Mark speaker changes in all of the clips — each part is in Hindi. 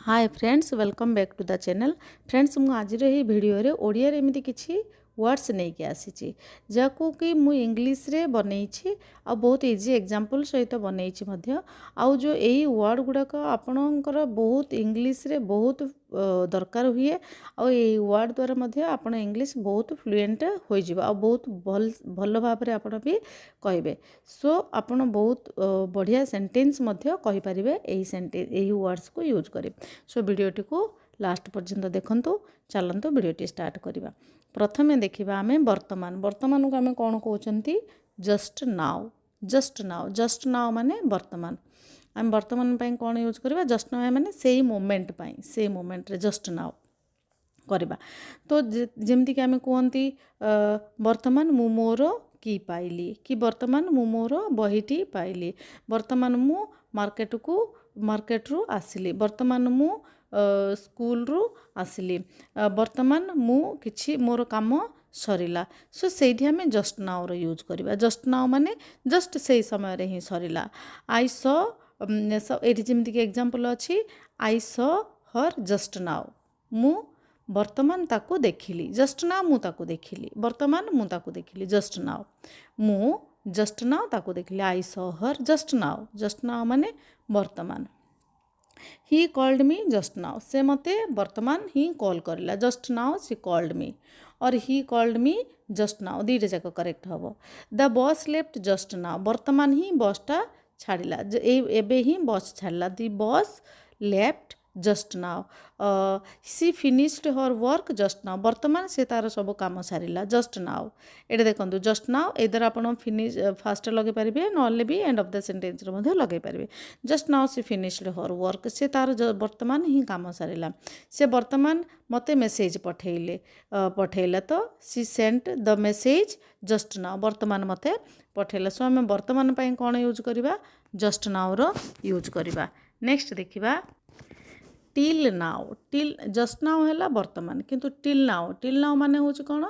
Speaker 1: Hi friends welcome back to the channel. Friends मु आज भिडियो रे ओडिया रे एमती किछि वर्ड्स नहीं कि आसी जाकू कि मु इंग्लिश रे बनई आ बहुत इजी एग्जांपल सहित बनई आउ जो यही वर्ड गुड़ाक आपणकर बहुत इंग्लिश रे बहुत दरकार हुए आ यही वर्ड द्वारा मध्य आपण इंग्लिश बहुत फ्लुएंट हो आ बहुत भल भाव में आपण भी कहे सो आपण बहुत बढ़िया सेंटेंस मध्य कहि परिबे एही सेंटेंस एही वर्ड्स को यूज करी। सो वीडियोटी को लास्ट पर्यंत देखंतु। चलंतु वीडियोटी स्टार्ट करिबा। प्रथमे देखिबा आमे वर्तमान। वर्तमान को आमे कोन कहउचंती जस्ट नाउ। जस्ट नाउ माने वर्तमान। आम वर्तमान पई कोन यूज करिबा जस्ट नाउ माने सेही मोमेंट पई सेही मोमेंट रे जस्ट नाउ करिबा। तो जेमति कि आमे कहंती वर्तमान मु मोर की पाइली कि वर्तमान मु मोर बहीटी पाइली। वर्तमान मु मार्केट रु आसिली। वर्तमान मु स्कूल रु आसिली। वर्तमान मु किछि मोर काम सरिला। सो सेठी हमें जस्ट नाउ रो यूज करिबा। जस्ट नाउ माने जस्ट सेही समय रे ही सरिला। आई सॉ एठी जेमति कि एग्जांपल अछि आई सॉ हर जस्ट नाउ। मु वर्तमान ताको देखिली। जस्ट नाउ मु ताको देखिली। वर्तमान मु ताको देखिली जस्ट नाउ। मु जस्ट नाउ ताको देखिली। I saw her just now. Just now माने वर्तमान। He called me just now. से मते वर्तमान ही कॉल करला। Just now she called me और he called me just now दीटे जाक करेक्ट हबो। The bus left just now. वर्तमान ही बसटा छाड़िला। एबे ही बस छाड़िला। The bus left just now. She finished her work just now. वर्तमान से तार सब काम सारिला जस्ट नाउ। एटे देखंतु जस्ट नाउ इधर आपण फिनिश फास्ट लगे पारिबे नले भी एंड ऑफ द सेंटेंस रे मध्ये लगे पारिबे। Just now she finished her work. से तार वर्तमान ही काम सारिला। से वर्तमान मते मेसेज पठेला तो she sent the message just now. वर्तमान मते पठेला। सो हम वर्तमान पई कोन यूज करिबा जस्ट नाउ रो यूज करिबा। नेक्स्ट देखिबा till now. Till just now हैला वर्तमान किंतु टिल नाउ माने होची कोन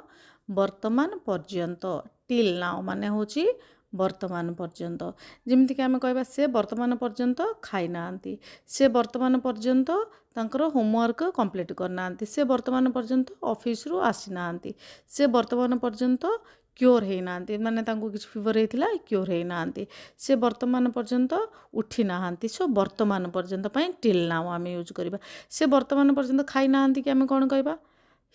Speaker 1: वर्तमान पर्यंत। टिल नाउ माने होची वर्तमान पर्यंत। जेमति कि आमे कहबा से वर्तमान पर्यंत खाई नांती। से वर्तमान पर्यंत तांकर होमवर्क कंप्लीट करनांती। से वर्तमान पर्यंत ऑफिस रु आसी नांती। से वर्तमान पर्यंत क्योर है नांती माने तांको किछ फीवर हेतिला क्योर है नांती। से वर्तमान पर्यंत उठी नांती। सो वर्तमान पर्यंत पई टिल नाउ आमे यूज करिबा। से वर्तमान पर्यंत खाई नांती कि आमे कोन कहबा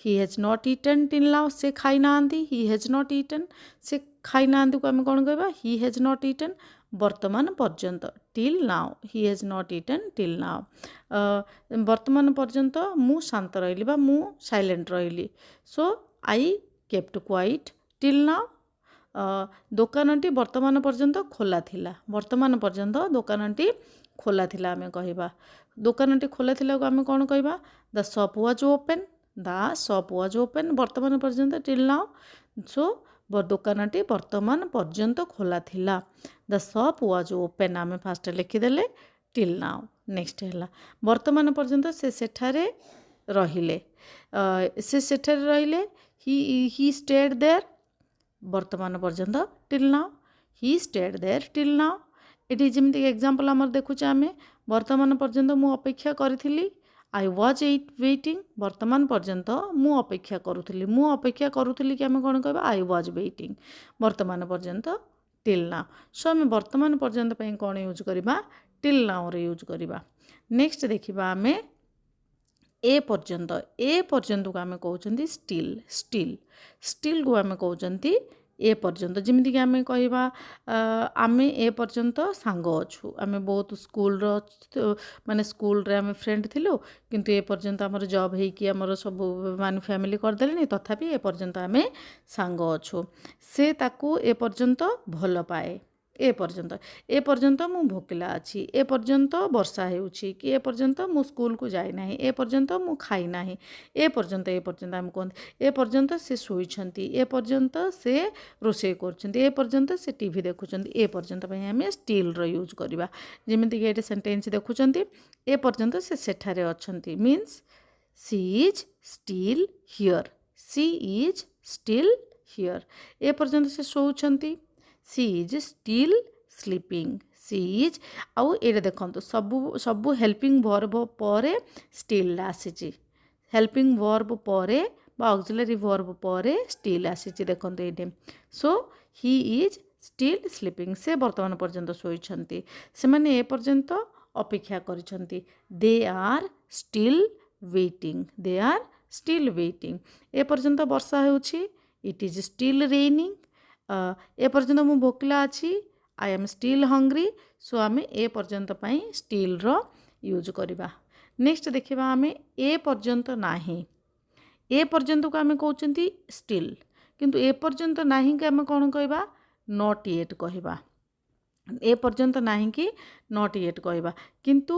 Speaker 1: he has not eaten till now. से खाई नांती ही हैज नॉट ईटन। से खाई नांती को आमे कोन कहबा ही हैज नॉट ईटन वर्तमान पर्यंत till now. He has not eaten till now. वर्तमान पर्यंत मु शांत रहिली बा मु साइलेंट रहिली। So I kept quiet till now. दुकानटी वर्तमान पर्यंत खोला थिला। वर्तमान पर्यंत दुकानटी खोला थिला आमे कहबा। दुकानटी खोला थिला को आमे कोन कहबा the shop was open. The shop was open वर्तमान पर्यंत टिल नाउ। सो दुकानटी वर्तमान पर्यंत खोला थिला। द शॉप वाज ओपन आमे फास्ट लिखिदेले टिल नाउ। नेक्स्ट हैला वर्तमान पर्यंत से सेठारे रहिले। से सेठारे रहिले ही स्टेड देयर वर्तमान पर्यंत till now. He stayed there till now. एटी जेमति एग्जांपल हमर देखुचे आमे वर्तमान पर्यंत मु अपेक्षा करिथिली। आई वाज वेटिंग वर्तमान पर्यंत मु अपेक्षा करुथिली। मु अपेक्षा करुथिली कि आमे कोन कहबा आई वाज वेटिंग वर्तमान पर्यंत टिल नाउ। सो आमे वर्तमान पर्यंत पई कोन यूज करिबा टिल नाउ रे यूज करिबा। नेक्स्ट देखिबा आमे ए पर्यंत को आमे कहउचंती स्टिल को आमे कहउचंती ए पर्यंत। जेमति कि आमे कहबा आमे ए पर्यंत सांग अछु। आमे बहुत स्कूल रो माने स्कूल रे आमे फ्रेंड थिलु किंतु ए पर्यंत हमर जॉब हेई कि हमर सब माने फैमिली कर देलेनी तथापि ए पर्यंत आमे सांग अछु। से ताकू ए पर्यंत भल पाए। ए पर्यंत मु भोकिला अछि। ए पर्यंत वर्षा हेउछि कि ए पर्यंत मु स्कूल को जाई नाही। ए पर्यंत मु खाई नाही। ए पर्यंत आमे कोन ए पर्यंत से सोइछंती। ए पर्यंत से रोषे करछंती। ए पर्यंत से टीवी देखुछंती। ए पर्यंत पई हमें स्टिल रो यूज करिबा। जेमिति कि एटे सेंटेंस देखुछंती ए पर्यंत से सेठारे अछंती means she is still here. She is still here. ए पर्यंत से सोउछंती she is still sleeping. She is आउ ये देखो सबू सबू हेल्पिंग वर्ब पर स्टिल आसी हेल्पिंग वर्ब पर ऑक्सिलरी वर्ब पर स्टिल आसी देखो ये so he is still sleeping से वर्तमान पर्यंत शोइछंती से माने ए पर्यंत अपेक्षा करिछंती they are still waiting they are still waiting ए पर्यंत वर्षा होउछि इट इज स्टिल रेनिंग ए पर्यंत मु भोकला अछि I am still hungry so आम ए पर्यंत पई स्टिल रो यूज करवा नेक्स्ट देखिबा आम ए पर्यंत नाही ए पर्यंत को आम कहउचंती स्टिल किंतु ए पर्यंत नाही कि आम कोन कहबा नॉट येट कहबा ए पर्यंत नाही कि नॉट येट कहबा किंतु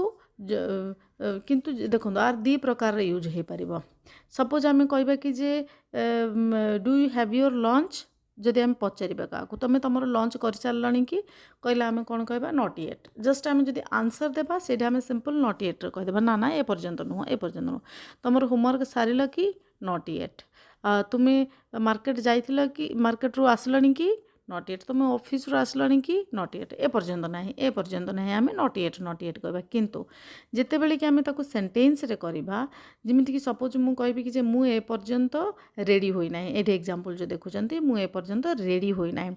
Speaker 1: किंतु देखो आर दी प्रकार यूज हो पार सपोज आम कहबा कि जे do you have your lunch जदि आम पचारिबा क्या तुम तुम लंच कर सारे कि कहला आम कौन कहबा नॉट येट जस्ट आम जदि आंसर देबा सेटा आम सिंपल नॉट येट कहदेबा ना ए पर्यंत नुह ए पर्यंत नुह तुम होमवर्क सारिल कि नॉट येट तुम्हें मार्केट जाइथिल कि मार्केट रू आसलनी कि नॉट येट तुम ऑफिस रू आसलनी कि नॉट येट ए पर्यंत नाही ए पर्यंत नाही आम नॉट येट कहबा किंतु जेतेबेले कि आम ताको सेंटेंस रे करबा जेमिति कि सपोज मु कहबी कि जे मु ए पर्यंत रेडी होई नाही एठी एग्जांपल जो देखुचंती मु ए पर्यंत रेडी होई नाही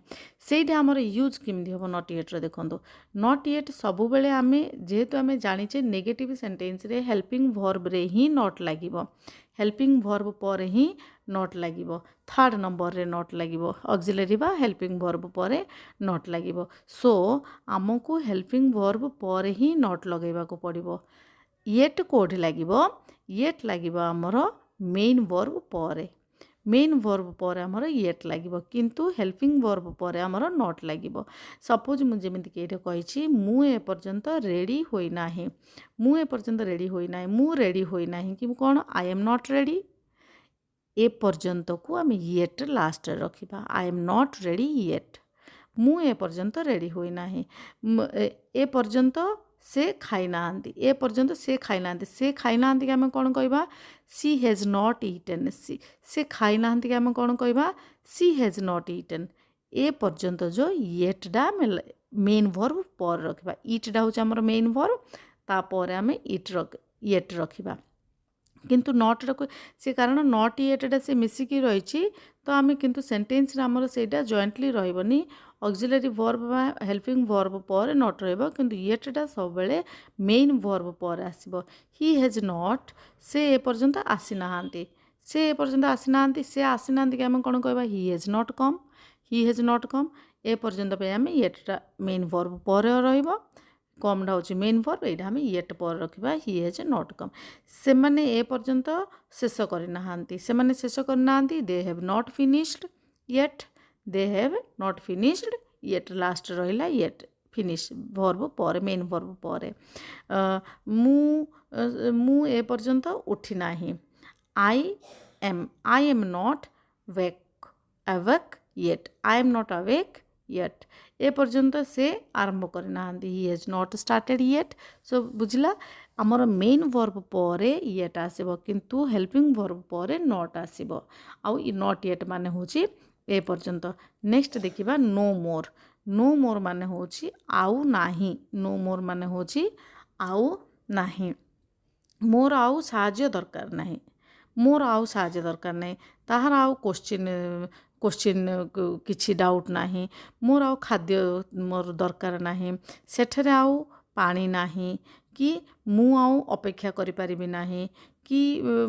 Speaker 1: सेइठा हमर यूज किमि हो नॉट येट रे देखंतु नॉट येट सबु बेले आम जेहेतु आम जानिचे नेगेटिव सेंटेंस रे हेल्पिंग वर्ब रे ही नॉट लागिवो हेल्पिंग वर्ब पर ही नॉट लागिवो थर्ड नंबर रे नॉट लागिवो ऑक्सिलरी बा हेल्पिंग वर्ब पर नॉट लागिवो सो आमको हेल्पिंग वर्ब पर ही नॉट लगेबा को पड़िवो येट कोठी लागिवो येट लागिवो हमर मेन वर्ब पर मेन वर्ब पर आमर येट लागिवो किंतु हेल्पिंग वर्ब पर आमर नॉट लागिवो सपोज मु जेमिति कि एटा कहिछि मु ए पर्यंत रेडी होई नाही मु ए पर्यंत रेडी होई नाही मु रेडी होई नाही कि कोन आई एम नॉट रेडी ए पर्यंत को आम येट लास्ट रखिबा I am not ready yet मु ए पर्यंत रेडी होई नाही ए पर्यंत से खाई नांती ए पर्यंत से खाई नांती से खाई नांती कि आम कौन कहबा सी हैज नॉट ईटन से खाई नांती कि आम कौन कहबा सी हैज नॉट ईटन ए पर्यंत जो येटडा मेन वर्ब पर रखिबा ईटडा होचे हमर मेन वर्ब तापर आम येट रखिबा किंतु नॉट से कारण नॉट येटा से मिसिकी रही तो आम किंतु सेंटेंस आमर सेटा जॉइंटली रही ऑक्सिलरी वर्ब बा हेल्पिंग वर्ब पर नॉट रहिबो किंतु येटा सब बेले मेन वर्ब पर आसीबो ही हैज नॉट से ए पर्यंत आसी नाहांती से ए पर्यंत आसी नाहांती से आसी नाहांती कि आम कोन कहबा ही हैज नॉट कम ए पर्यंत पे आम येटा मेन वर्ब पर रहिबो कमटा हूँ मेन वर्ब यहाँ आम येट पर रखा ही हैज नॉट कम से माने ए पर्यंत शेष करना से शेष करना they have not finished yet they have not finished yet last रहा येट फिनिश वर्ब पर मेन वर्ब पर मु ए पर्यंत उठी नाही आई am not wake awake yet I am not awake yet a पर्यंत से आरंभ करना ही has not started yet so बुझला आमर मेन वर्ब पर येट आसीबो किंतु हेल्पिंग वर्ब पर नॉट आसीबो आउ नॉट येट माने होची ए पर्यंत नेक्स्ट देखिबा नो मोर माने होची आउ नाही नो मोर माने होची आउ नाही मोर आउ साहाय्य दरकार नाही मोर आउ साहाय्य दरकार नाही ताहार आउ क्वेश्चन किछि डाउट नाही मोर आउ खाद्य मोर दरकार नाही सेठरे आउ पानी नाही कि मु आउ अपेक्षा करि परिबि नाही कि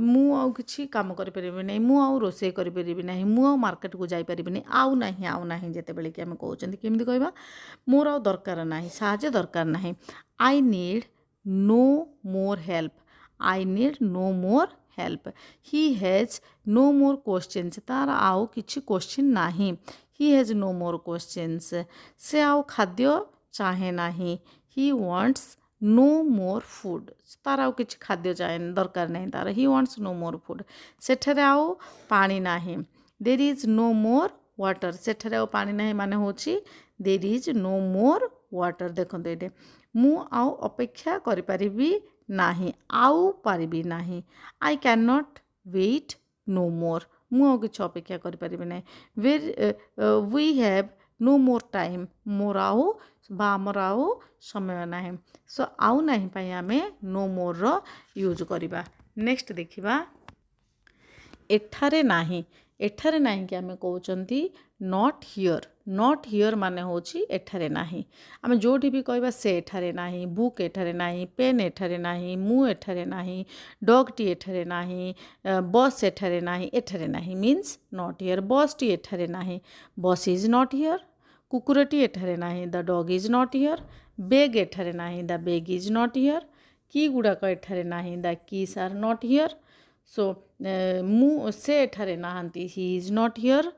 Speaker 1: मु आउ किछि काम करि परिबि नाही मु आउ रोसे करि परिबि नाही मु आउ मार्केट को जाई परिबि नाही आउ नाही जेते बेले कि हम कहउचंती केमिति कहबा मोर आउ दरकार नाही साहाय्य दरकार नाही I need no more help I need no more help he has no more questions तार आउ किछि क्वेश्चन नाही he has no more questions से आउ खाद्य चाहे नाही he wants no more food तार आउ किछि खाद्य चाहे दरकार नहीं तार he wants no more food सेठरे आउ पानी नाही there is no more water सेठरे आउ पानी नाही माने होछि there is no more water देखंते एटे मु आउ अपेक्षा करि परिबि नाही आउ पारिबि नाही I can not wait no more मु आउ किछि अपेक्षा करि परिबि नाही we have no more time more आउ बा आमर आउ समय नाही सो आउ नाही पई आमे नो मोर रो यूज करिबा। नेक्स्ट देखिबा एठारे नाही। एठारे नाही कि आमे कहउचंती नॉट हियर। नॉट हियर माने होची एठारे नाही। आमे जोठी भी कहबा से एठारे नाही, बुक एठारे नाही, पेन एठारे नाही, मु एठारे नाही, डॉग टी एठारे नाही, बस एठारे नाही। एठारे नाही मीन्स नॉट हियर। बस टी एठारे नाही, बस इज नॉट हियर। कुकुरटी एठारे नाही, the dog is not here. Bag एठारे नाही, the bag is not here. Key गुड़ाक एठारे नाही, the keys are not here. सो मु से एठारे नाहांती, he is not here.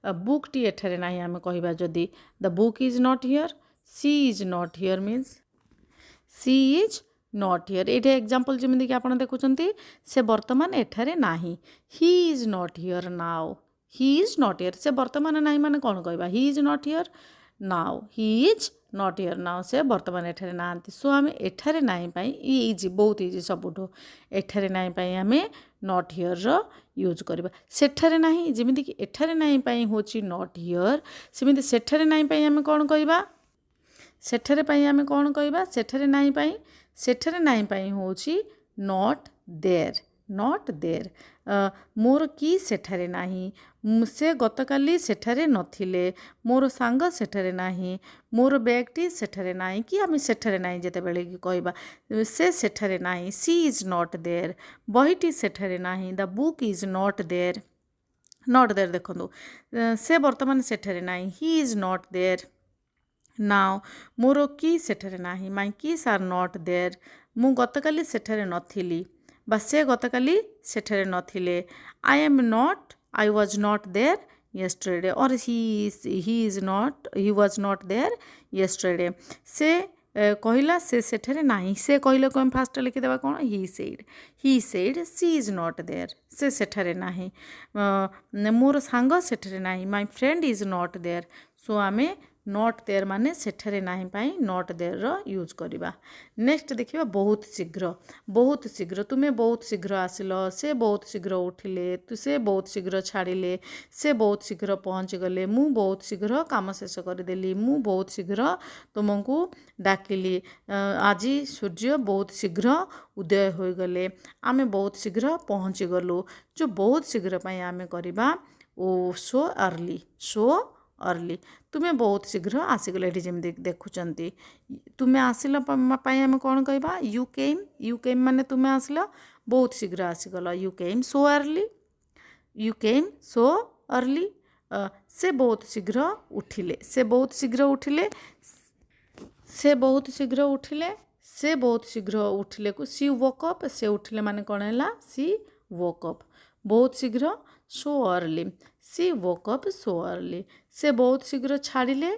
Speaker 1: Book टी एठारे नाही आमे कहबा जदि the book is not here. She is not here means she is not here. ये एग्जांपल जमी कि आप देखुंत से बर्तमान एठारे नाही। He is not here now. He is not here से बर्तमान नाही माने कौन कहबा ही is not here now. He is not here now से बर्तमान एठारे नाहांती। सो आमे एठारे नाही पाई इजी बहुत इजी सबुठो एठारे नाही पाई आमे नॉट हियर रो यूज करबा। सेठारे नाही जेमिति कि एठारे नाही पाई होची नॉट हियर सेमिति सेठारे नाही पाई आमे कौन कहबा सेठारे पाई आमे कौन कहबा सेठारे नाही पाई होची नॉट देयर। Not there. मोर की सेठारे नाही, से गतकाली सेठारे नथिले, मोर सांग सेठारे नाही, मोर बैगटी सेठारे नाही कि आमे सेठारे नाही जेते बेले कि कहबा से सेठारे नाही। She is not there. बहीटी सेठारे नाही, the book is not there. Not there देखंतु से वर्तमान सेठारे नाही, he is not there now. मोर की सेठारे नाही, my keys are not there. मु गतकाली सेठारे नथिली बा से गतकाली सेठारे नथिले। I am not, I was not there yesterday और he was not there yesterday। से कहला से सेठारे नाही से कहले को फास्ट लिखिदेवा कौन he said she is not there से सेठारे नाही। मोर सांग सेठारे नाही, my friend is not there। सो आमे नॉट देयर माने सेठारे नाही पाई नॉट देयर रो यूज करिबा। नेक्स्ट देखिबा बहुत शीघ्र। बहुत शीघ्र तुमे बहुत शीघ्र आसिलो, से बहुत शीघ्र उठिले, से बहुत शीघ्र छाड़िले, से बहुत शीघ्र पहुँच गले, मु बहुत शीघ्र काम शेष करदेली, मु बहुत शीघ्र तुमको डाकिली। आज सूर्य बहुत शीघ्र उदय हो गले, आमे बहुत शीघ्र पहुँची गलु। जो बहुत शीघ्र पाई आमे करिबा ओ सो अर्ली। सो अर्ली तुमे बहुत शीघ्र आसीगल। ये जमी देखुंत तुम्हें आसिल पाई आमे कौन कहबा यू केम। यू केम माने तुम्हें आसिल बहुत शीघ्र आसीगल। You came so early. You came so early. से बहुत शीघ्र उठिले, से बहुत शीघ्र उठिले, से बहुत शीघ्र उठिले, से बहुत शीघ्र उठिले को सी वोक अप। से उठिले माने कौन है सी वोक अप। बहुत शीघ्र सो अर्ली, सी वोक अप सो अर्ली। से बहुत शीघ्र छाड़िले,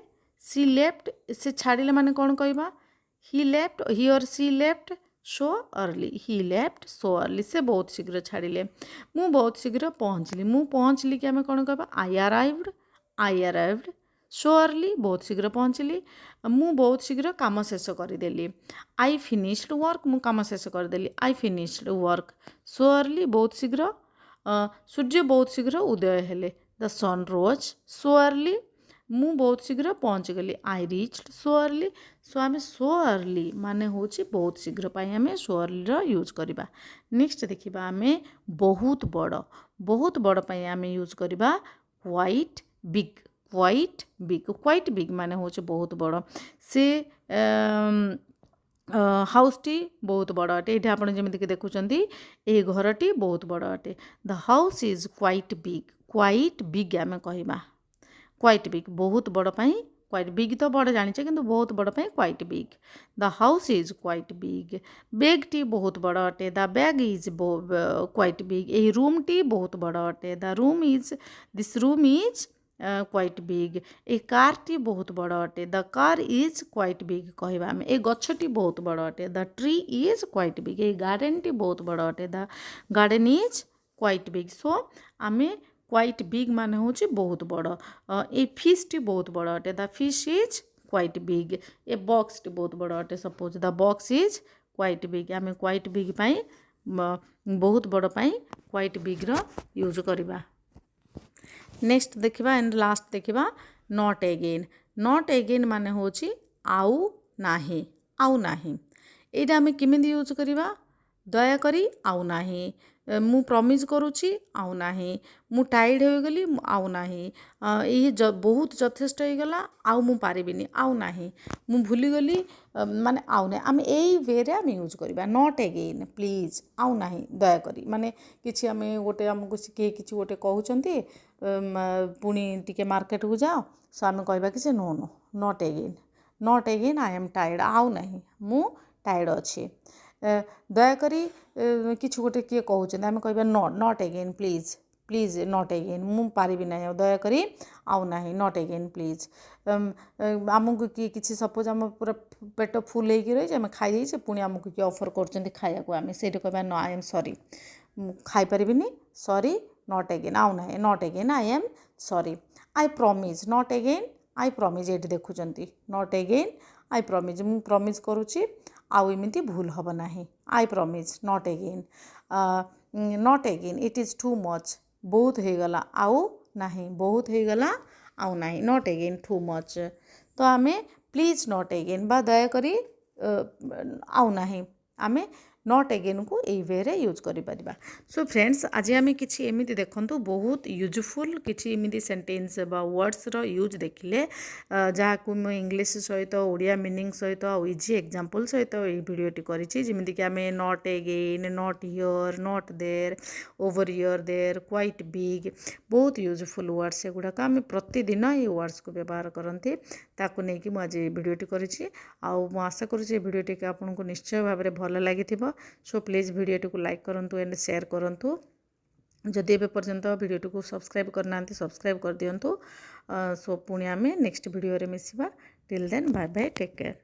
Speaker 1: सी लेफ्ट। से छाड़िले माने कौन कहबा ही लेफ्ट, ही और सी लेफ्ट सो अर्ली। ही लेफ्ट सो अर्ली से बहुत शीघ्र छाड़िले। मु बहुत शीघ्र पहुँचली, मु पहुँचली कि आमे कौन कहबा आई अराइव्ड। आई अराइव्ड सो अर्ली बहुत शीघ्र पहुँचली। मु बहुत शीघ्र काम शेष करदेली। आई फिनिश्ड वर्क मु काम शेष करदेली। I finished work so early बहुत शीघ्र। सूर्य बहुत शीघ्र उदय हेले, the sun rose so early. मु बहुत शीघ्र पहुँच गली, आई रिच्ड सो अर्ली। सो आमे सो अर्ली माने होची बहुत शीघ्र पाई आमे सो अर्ली रो यूज करिबा। नेक्स्ट देखिबा आमे बहुत बड़। बहुत बड़ पाई आमे यूज करिबा quite big. Quite big, quite big माने होची बहुत बड़। से हाउसटी बहुत बड़ अटे। ये आप जमीक देखुंत ये घरटी बहुत बड़ अटे। The house is quite big. Quite big आमे कहबा क्वाइट बिग बहुत बड़ पाई। क्वाइट बिग तो बड़ जानिचे किंतु बहुत बड़ पाई quite big. The house is quite big. बैगटी बहुत बड़ अटे। The bag is quite big. ये रूमटी बहुत बड़ अटे। The room is this room is quite big. ए कारटी बहुत बड़ अटे। The car is quite big कहबा आमे। ए गछटी बहुत बड़ अटे। The tree is quite big. ए गार्डनटी बहुत बड़ अटे। The garden is quite big. सो आमे क्वाइट बिग माने होची बहुत बड़। ए फिशटी बहुत बड़ अटे। The fish is quite big. ए बॉक्सटी बहुत बड़ अटे। Suppose the box is quite big. आमे क्वाइट बिग पाई बहुत बड़ पाई क्वाइट बिग रो यूज करिबा। नेक्स्ट देखिबा एंड लास्ट देखिबा नॉट अगेन। नॉट अगेन माने होची आउ नाही आउ नाही एटा आमे केमिति यूज करिवा दयाकरी आउ नाही मु प्रमिज करुछि आउ नाही मु टायर्ड हो गली आउ नाही बहुत यथेष्ट हो गला आउ मु पारिबिनी आउ नाही मु भूली गली माने आउ नाही आमे एई वे रे आमे यूज करिबा नॉट अगेन प्लीज आउ नाही दयाकरी माने किछि आमे गोटे हमकु के किछि गोटे कहउचंती पुणी टिके मार्केट को जाओ सो आमे कहबा कि से no no not again I am tired आउ नाही मु टायर्ड अछि दयाकरी किछु गोटे किए कहउचंती आमे कहबा not again please please not again मु पारिबि नाही दयाकरी आउ नाही नॉट अगेन प्लीज आमको किए किछि सपोज आम पूरा पेट फुल होइକି रही आमे खाई देइछे पुणी आमको किए ऑफर करचंती खाइया को आमे सेठी कहबा नो आई एम सॉरी खाई परिबिनी सॉरी नॉट अगेन आउ नाही not again I am sorry I promise not again I promise एठी देखुचंती नॉट अगेन आई प्रॉमिज मु प्रॉमिज करूची आउ एमिति भूल हब नाही I promise not again not again it is too much बहुत हो गला आउ नाही बहुत हो गला आउ नाही नॉट अगेन टू मच तो आमे प्लीज नॉट अगेन बा दया करी आउ नाही आमे नॉट अगेन को एई वे रे यूज करि परिबा सो फ्रेंड्स आज आमे किछि एमिति देखंतु बहुत यूजफुल किछि एमिति सेंटेंस बा वर्ड्स रो यूज देखिले जहा को म इंग्लिश सहित ओडिया मीनिंग सहित आ इजी एग्जांपल सहित ए वीडियोटी करिछि जेमिति कि आमे not again not here not there over here there quite big बहुत यूजफुल वर्ड्स एगुडा आमे प्रतिदिन ए वर्ड्स को व्यवहार करंती ताकू नै कि म आज वीडियोटी करिछि आ म आशा करूछि ए वीडियोटी के आपनको निश्चय भाव में भल लागिथिबो सो प्लीज वीडियोटी को लाइक करंतु एंड शेयर करंतु जदि एबे पर्यंत वीडियोटी को सब्सक्राइब करना सब्सक्राइब कर दियंतु सो पुणी आमे नेक्स्ट वीडियो रे मिसिबा till then bye bye take care.